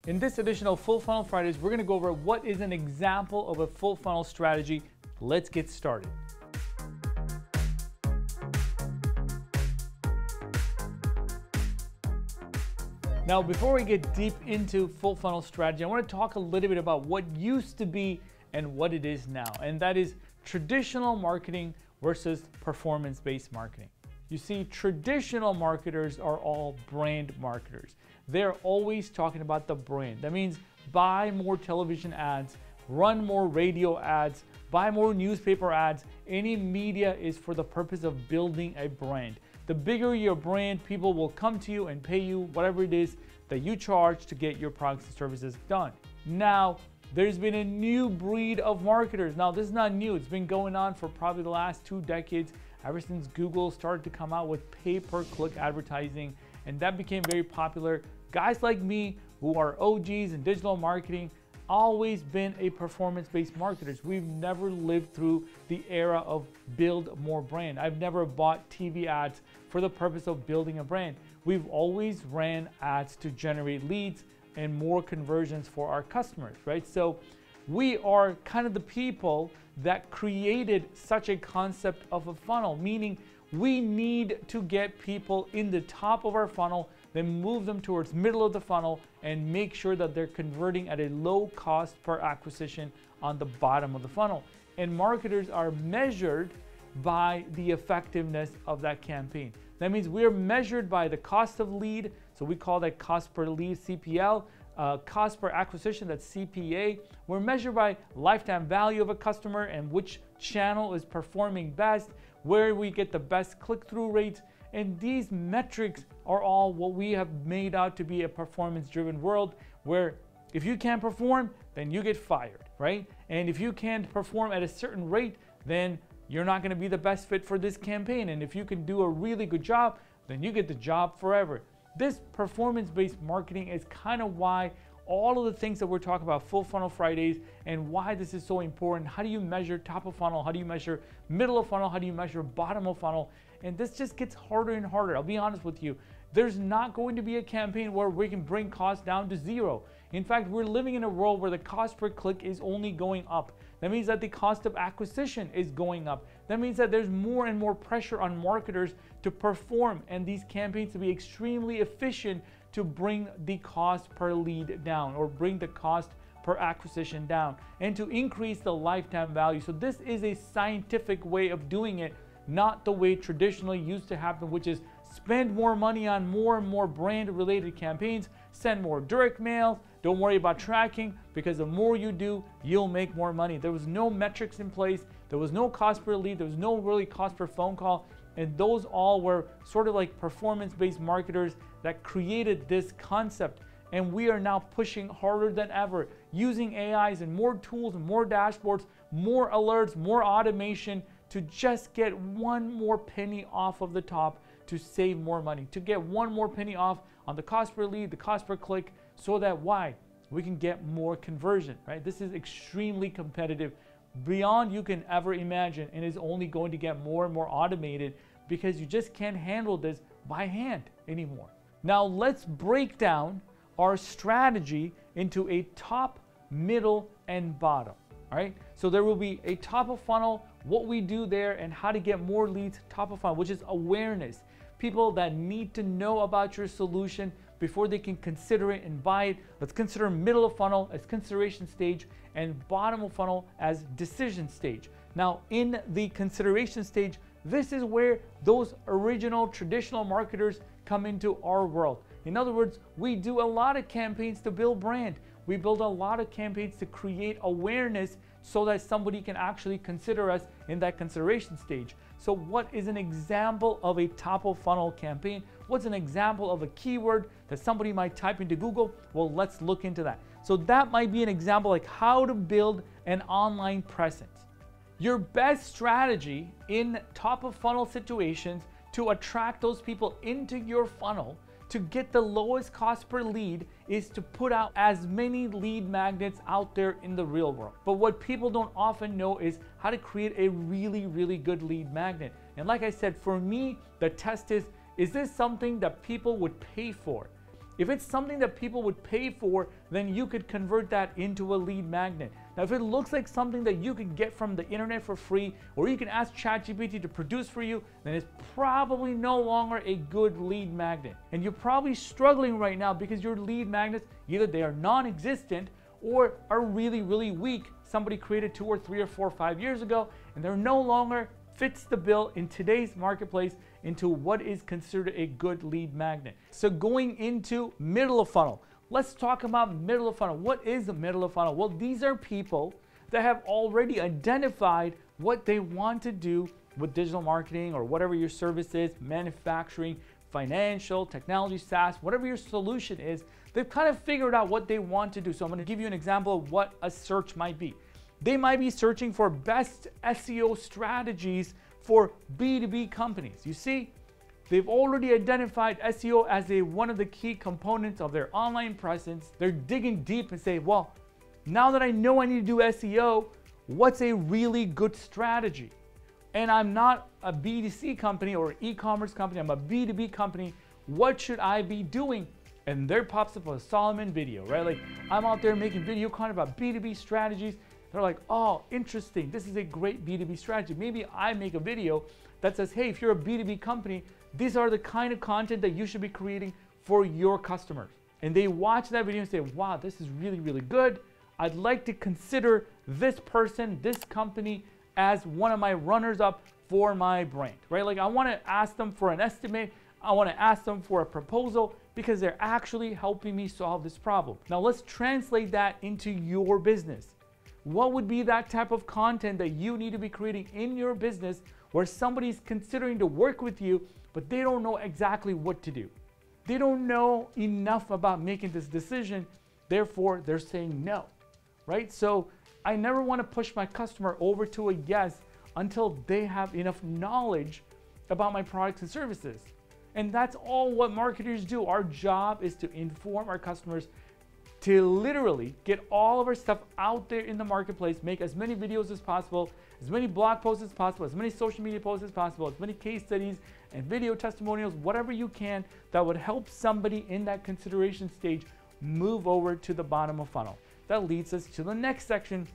In this edition of Full Funnel Fridays, we're going to go over what is an example of a full funnel strategy. Let's get started. Now, before we get deep into full funnel strategy, I want to talk a little bit about what used to be and what it is now, and that is traditional marketing versus performance-based marketing. You see, traditional marketers are all brand marketers. They're always talking about the brand. That means buy more television ads, run more radio ads, buy more newspaper ads. Any media is for the purpose of building a brand. The bigger your brand, people will come to you and pay you whatever it is that you charge to get your products and services done. Now, there's been a new breed of marketers. Now, this is not new. It's been going on for probably the last 2 decades, ever since Google started to come out with pay-per-click advertising, and that became very popular. Guys like me, who are OGs in digital marketing, always been a performance-based marketers. We've never lived through the era of build more brand. I've never bought TV ads for the purpose of building a brand. We've always ran ads to generate leads and more conversions for our customers, right? So we are kind of the people that created such a concept of a funnel, meaning we need to get people in the top of our funnel, then move them towards middle of the funnel and make sure that they're converting at a low cost per acquisition on the bottom of the funnel. And marketers are measured by the effectiveness of that campaign. That means we're measured by the cost of lead, so we call that cost per lead, CPL, cost per acquisition, that's CPA. We're measured by lifetime value of a customer and which channel is performing best, where we get the best click-through rates. And these metrics are all what we have made out to be a performance-driven world, where if you can't perform, then you get fired, right? And if you can't perform at a certain rate, then you're not going to be the best fit for this campaign. And if you can do a really good job, then you get the job forever. This performance-based marketing is kind of why all of the things that we're talking about, Full Funnel Fridays, and why this is so important. How do you measure top of funnel? How do you measure middle of funnel? How do you measure bottom of funnel? And this just gets harder and harder. I'll be honest with you. There's not going to be a campaign where we can bring costs down to zero. In fact, we're living in a world where the cost per click is only going up. That means that the cost of acquisition is going up. That means that there's more and more pressure on marketers to perform and these campaigns to be extremely efficient to bring the cost per lead down or bring the cost per acquisition down and to increase the lifetime value. So this is a scientific way of doing it, not the way traditionally used to happen, which is spend more money on more and more brand related campaigns, send more direct mail, don't worry about tracking, because the more you do, you'll make more money. There was no metrics in place, there was no cost per lead, there was no really cost per phone call, and those all were sort of like performance-based marketers that created this concept. And we are now pushing harder than ever, using AIs and more tools and more dashboards, more alerts, more automation to just get one more penny off of the top to save more money, to get one more penny off on the cost per lead, the cost per click, so that we can get more conversion, right? This is extremely competitive, beyond you can ever imagine, and is only going to get more and more automated because you just can't handle this by hand anymore. Now let's break down our strategy into a top, middle, and bottom. All right, so there will be a top of funnel, what we do there, and how to get more leads. Top of funnel, which is awareness. People that need to know about your solution before they can consider it and buy it. Let's consider middle of funnel as consideration stage and bottom of funnel as decision stage. Now, in the consideration stage, this is where those original traditional marketers come into our world. In other words, we do a lot of campaigns to build brand. We build a lot of campaigns to create awareness so that somebody can actually consider us in that consideration stage. So what is an example of a top of funnel campaign? What's an example of a keyword that somebody might type into Google? Well, let's look into that. So that might be an example like how to build an online presence. Your best strategy in top of funnel situations to attract those people into your funnel to get the lowest cost per lead is to put out as many lead magnets out there in the real world. But what people don't often know is how to create a really, really good lead magnet. And like I said, for me, the test is this something that people would pay for? If it's something that people would pay for, then you could convert that into a lead magnet. Now, if it looks like something that you can get from the internet for free, or you can ask ChatGPT to produce for you, then it's probably no longer a good lead magnet. And you're probably struggling right now because your lead magnets, either they are non-existent or are really, really weak. Somebody created 2 or 3 or 4 or 5 years ago, and they're no longer fits the bill in today's marketplace into what is considered a good lead magnet. So going into middle of funnel, let's talk about middle of funnel. What is the middle of funnel? Well, these are people that have already identified what they want to do with digital marketing or whatever your service is, manufacturing, financial, technology, SaaS, whatever your solution is. They've kind of figured out what they want to do. So I'm going to give you an example of what a search might be. They might be searching for best SEO strategies for B2B companies. You see, they've already identified SEO as one of the key components of their online presence. They're digging deep and say, well, now that I know I need to do SEO, what's a really good strategy? And I'm not a B2C company or e-commerce company, I'm a B2B company. What should I be doing? And there pops up a Solomon video, right? Like, I'm out there making video content about B2B strategies. They're like, oh, interesting. This is a great B2B strategy. Maybe I make a video that says, hey, if you're a B2B company, these are the kind of content that you should be creating for your customers. And they watch that video and say, wow, this is really, really good. I'd like to consider this person, this company as one of my runners up for my brand, right? Like, I want to ask them for an estimate. I want to ask them for a proposal because they're actually helping me solve this problem. Now let's translate that into your business. What would be that type of content that you need to be creating in your business where somebody's considering to work with you, but they don't know exactly what to do? They don't know enough about making this decision, therefore they're saying no, right? So I never want to push my customer over to a yes until they have enough knowledge about my products and services. And that's all what marketers do. Our job is to inform our customers, to literally get all of our stuff out there in the marketplace, make as many videos as possible, as many blog posts as possible, as many social media posts as possible, as many case studies and video testimonials, whatever you can that would help somebody in that consideration stage move over to the bottom of funnel. That leads us to the next section,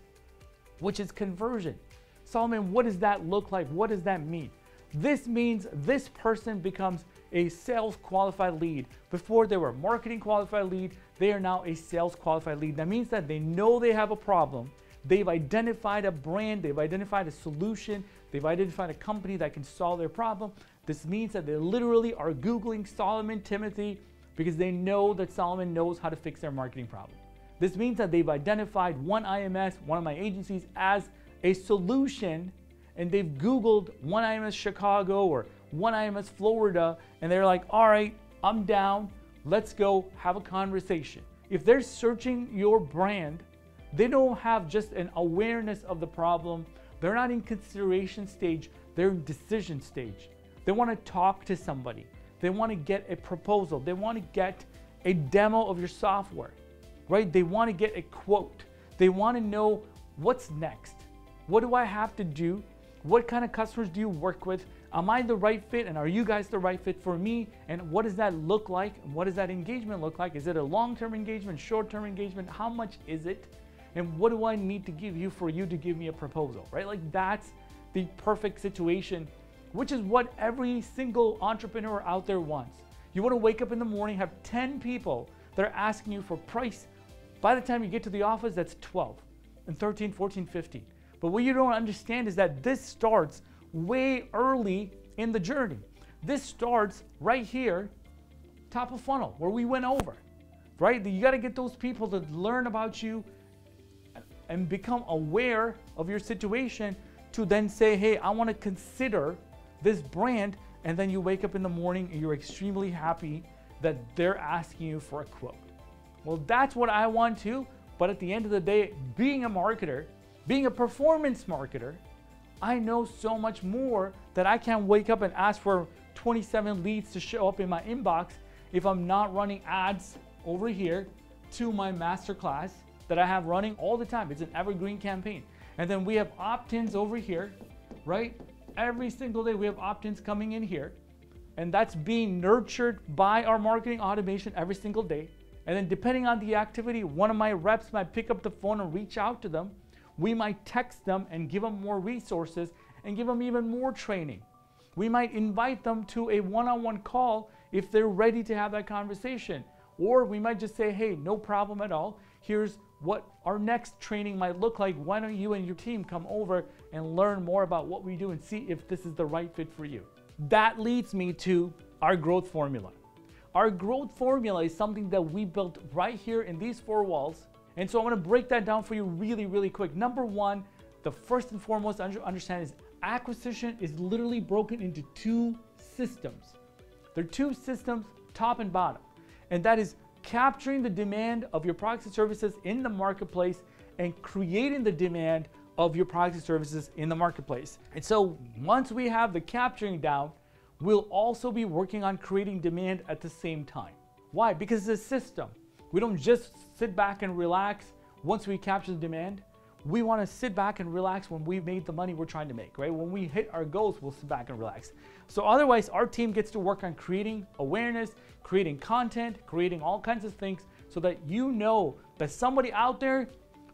which is conversion. Solomon, what does that look like? What does that mean? This means this person becomes a sales qualified lead. Before they were a marketing qualified lead, they are now a sales qualified lead. That means that they know they have a problem. They've identified a brand, they've identified a solution, they've identified a company that can solve their problem. This means that they literally are Googling Solomon Timothy because they know that Solomon knows how to fix their marketing problem. This means that they've identified one IMS, one of my agencies, as a solution, and they've Googled one IMS Chicago or one IMS Florida, and they're like, all right, I'm down, let's go have a conversation. If they're searching your brand, they don't have just an awareness of the problem. They're not in consideration stage, they're in decision stage. They want to talk to somebody. They want to get a proposal. They want to get a demo of your software, right? They want to get a quote. They want to know what's next. What do I have to do? What kind of customers do you work with? Am I the right fit, and are you guys the right fit for me? And what does that look like? And what does that engagement look like? Is it a long-term engagement, short-term engagement? How much is it? And what do I need to give you for you to give me a proposal, right? Like, that's the perfect situation, which is what every single entrepreneur out there wants. You want to wake up in the morning, have 10 people that are asking you for price. By the time you get to the office, that's 12 and 13, 14, 15. But what you don't understand is that this starts way early in the journey. This starts right here, top of funnel, where we went over, right? You got to get those people to learn about you and become aware of your situation to then say, hey, I want to consider this brand. And then you wake up in the morning and you're extremely happy that they're asking you for a quote. Well, that's what I want too. But at the end of the day, being a marketer, being a performance marketer, I know so much more that I can't wake up and ask for 27 leads to show up in my inbox if I'm not running ads over here to my masterclass that I have running all the time. It's an evergreen campaign. And then we have opt-ins over here, right? Every single day we have opt-ins coming in here. And that's being nurtured by our marketing automation every single day. And then depending on the activity, one of my reps might pick up the phone and reach out to them. We might text them and give them more resources and give them even more training. We might invite them to a one-on-one call if they're ready to have that conversation. Or we might just say, hey, no problem at all. Here's what our next training might look like. Why don't you and your team come over and learn more about what we do and see if this is the right fit for you. That leads me to our growth formula. Our growth formula is something that we built right here in these four walls. And so I'm going to break that down for you really, really quick. Number one, the first and foremost to understand is acquisition is literally broken into two systems. There are two systems, top and bottom. And that is capturing the demand of your products and services in the marketplace and creating the demand of your products and services in the marketplace. And so once we have the capturing down, we'll also be working on creating demand at the same time. Why? Because it's a system. We don't just sit back and relax once we capture the demand. We want to sit back and relax when we've made the money we're trying to make, right? When we hit our goals, we'll sit back and relax. So otherwise, our team gets to work on creating awareness, creating content, creating all kinds of things so that you know that somebody out there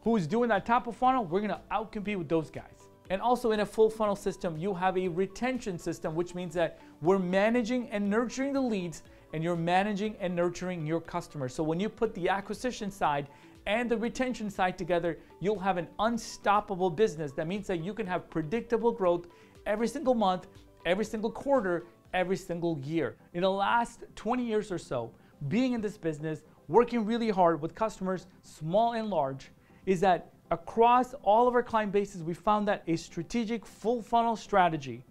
who is doing that top of funnel, we're going to outcompete with those guys. And also in a full funnel system, you have a retention system, which means that we're managing and nurturing the leads and you're managing and nurturing your customers. So when you put the acquisition side and the retention side together, you'll have an unstoppable business. That means that you can have predictable growth every single month, every single quarter, every single year. In the last 20 years or so, being in this business, working really hard with customers, small and large, is that across all of our client bases, we found that a strategic full funnel strategy,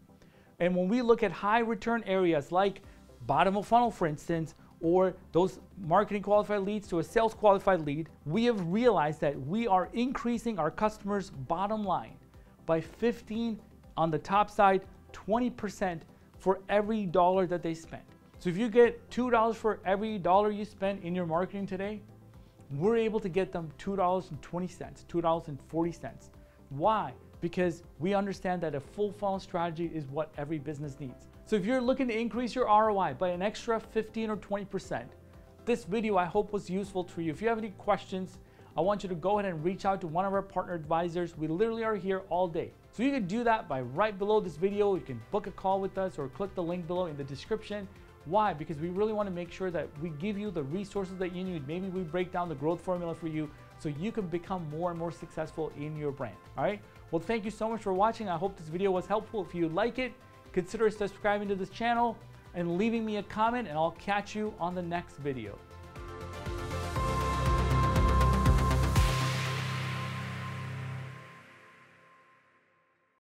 and when we look at high return areas like bottom of funnel, for instance, or those marketing qualified leads to a sales qualified lead, we have realized that we are increasing our customers' bottom line by 15 on the top side, 20% for every dollar that they spend. So if you get $2 for every dollar you spend in your marketing today, we're able to get them $2.20, $2.40. Why? Because we understand that a full funnel strategy is what every business needs. So if you're looking to increase your ROI by an extra 15 or 20%, this video I hope was useful to you. If you have any questions, I want you to go ahead and reach out to one of our partner advisors. We literally are here all day. So you can do that by right below this video. You can book a call with us or click the link below in the description. Why? Because we really want to make sure that we give you the resources that you need. Maybe we break down the growth formula for you so you can become more and more successful in your brand. All right? Well, thank you so much for watching. I hope this video was helpful. If you like it, consider subscribing to this channel and leaving me a comment, and I'll catch you on the next video.